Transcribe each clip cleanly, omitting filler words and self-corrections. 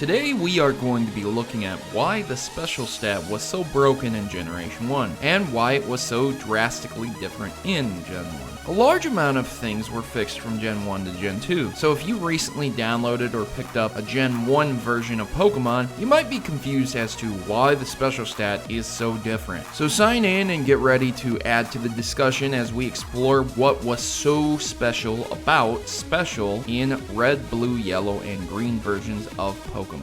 Today we are going to be looking at why the special stat was so broken in Generation 1, and why it was so drastically different in Gen 1. A large amount of things were fixed from Gen 1 to Gen 2, so if you recently downloaded or picked up a Gen 1 version of Pokemon, you might be confused as to why the special stat is so different. So sign in and get ready to add to the discussion as we explore what was so special about Special in red, blue, yellow, and green versions of Pokemon.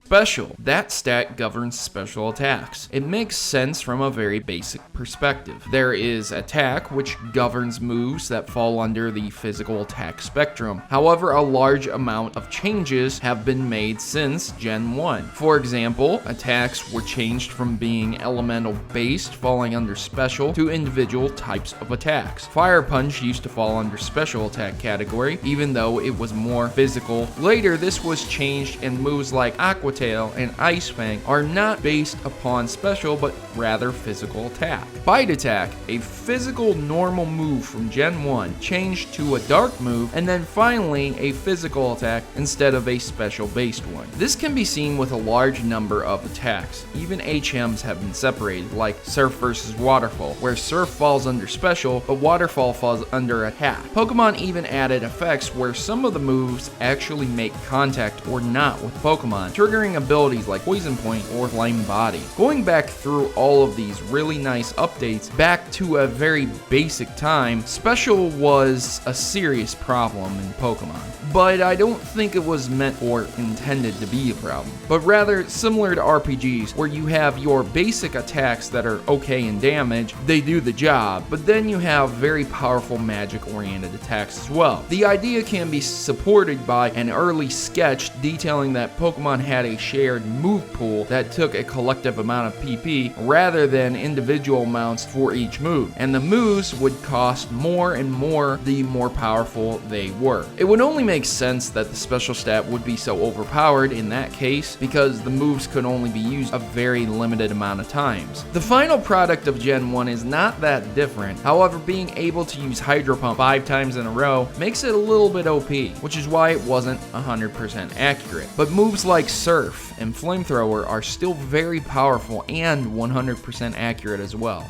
Special. That stat governs special attacks. It makes sense from a very basic perspective. There is attack, which governs moves that fall under the physical attack spectrum. However, a large amount of changes have been made since Gen 1. For example, attacks were changed from being elemental based, falling under special, to individual types of attacks. Fire Punch used to fall under special attack category, even though it was more physical. Later, this was changed and moves like Aqua Tail and Ice Fang are not based upon special but rather physical attack. Bite Attack, a physical normal move from Gen 1, changed to a dark move, and then finally a physical attack instead of a special based one. This can be seen with a large number of attacks. Even HMs have been separated, like Surf versus Waterfall, where Surf falls under special but Waterfall falls under attack. Pokemon even added effects where some of the moves actually make contact or not with Pokemon, triggering abilities like Poison Point or Flame Body. Going back through all of these really nice updates back to a very basic time, Special was a serious problem in Pokemon. But I don't think it was meant or intended to be a problem, but rather similar to RPGs where you have your basic attacks that are okay in damage, they do the job, but then you have very powerful magic oriented attacks as well. The idea can be supported by an early sketch detailing that Pokemon had a shared move pool that took a collective amount of PP rather than individual amounts for each move, and the moves would cost more and more the more powerful they were. It would only make sense that the special stat would be so overpowered in that case because the moves could only be used a very limited amount of times. The final product of Gen 1 is not that different, however being able to use Hydro Pump 5 times in a row makes it a little bit OP, which is why it wasn't 100% accurate. But moves like Surf and Flamethrower are still very powerful and 100% accurate as well.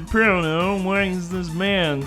Proto, why is this bad?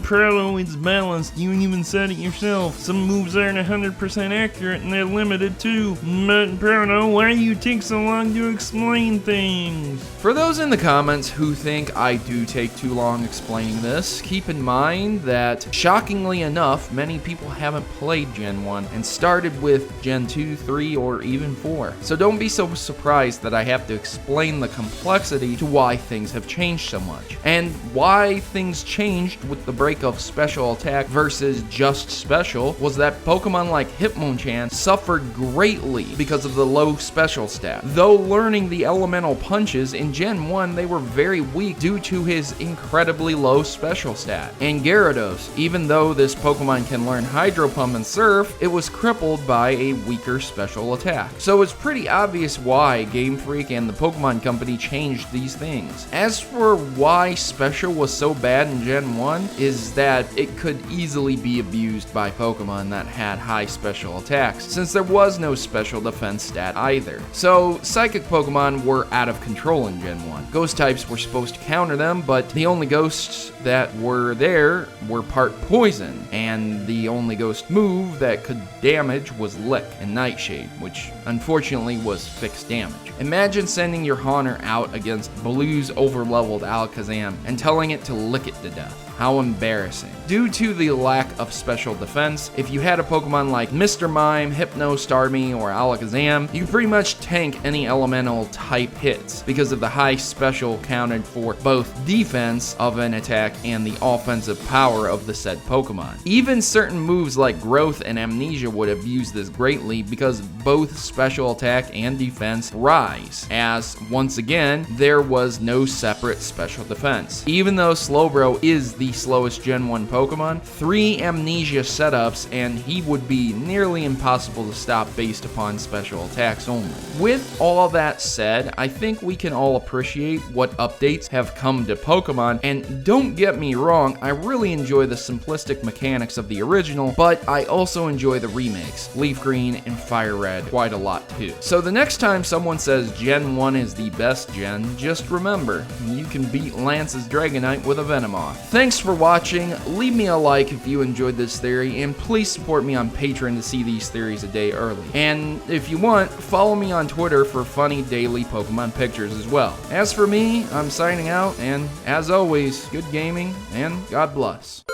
Proto, it's balanced. You even said it yourself. Some moves aren't 100% accurate and they're limited too. Proto, why do you take so long to explain things? For those in the comments who think I do take too long explaining this, keep in mind that, shockingly enough, many people haven't played Gen 1 and started with Gen 2, 3, or even 4. So don't be so surprised that I have to explain the complexity to why things have changed so much, and why things changed with the break of special attack versus just special was that Pokemon like Hitmonchan suffered greatly because of the low special stat. Though learning the elemental punches in Gen 1, they were very weak due to his incredibly low special stat. And Gyarados, even though this Pokemon can learn Hydro Pump and Surf, it was crippled by a weaker special attack. So it's pretty obvious why Game Freak and the Pokemon Company changed these things. As for why Special was so bad in Gen 1, is that it could easily be abused by Pokemon that had high special attacks, since there was no special defense stat either. So Psychic Pokemon were out of control in Gen 1. Ghost types were supposed to counter them, but the only ghosts that were there were part poison, and the only ghost move that could damage was Lick and Nightshade, which unfortunately was fixed damage. Imagine sending your Haunter out against Blue's overleveled Alakazam and telling it to lick it to death. How embarrassing. Due to the lack of special defense, if you had a Pokemon like Mr. Mime, Hypno, Starmie, or Alakazam, you could pretty much tank any elemental type hits because of the high special counted for both defense of an attack and the offensive power of the said Pokemon. Even certain moves like Growth and Amnesia would abuse this greatly because both special attack and defense rise, as once again, there was no separate special defense. Even though Slowbro is the the slowest Gen 1 Pokemon, 3 Amnesia setups, and he would be nearly impossible to stop based upon special attacks only. With all that said, I think we can all appreciate what updates have come to Pokemon, and don't get me wrong, I really enjoy the simplistic mechanics of the original, but I also enjoy the remakes, Leaf Green and Fire Red, quite a lot too. So the next time someone says Gen 1 is the best gen, just remember, you can beat Lance's Dragonite with a Venomoth. Thanks for watching, leave me a like if you enjoyed this theory, and please support me on Patreon to see these theories a day early. And if you want, follow me on Twitter for funny daily Pokemon pictures as well. As for me, I'm signing out, and as always, good gaming, and God bless.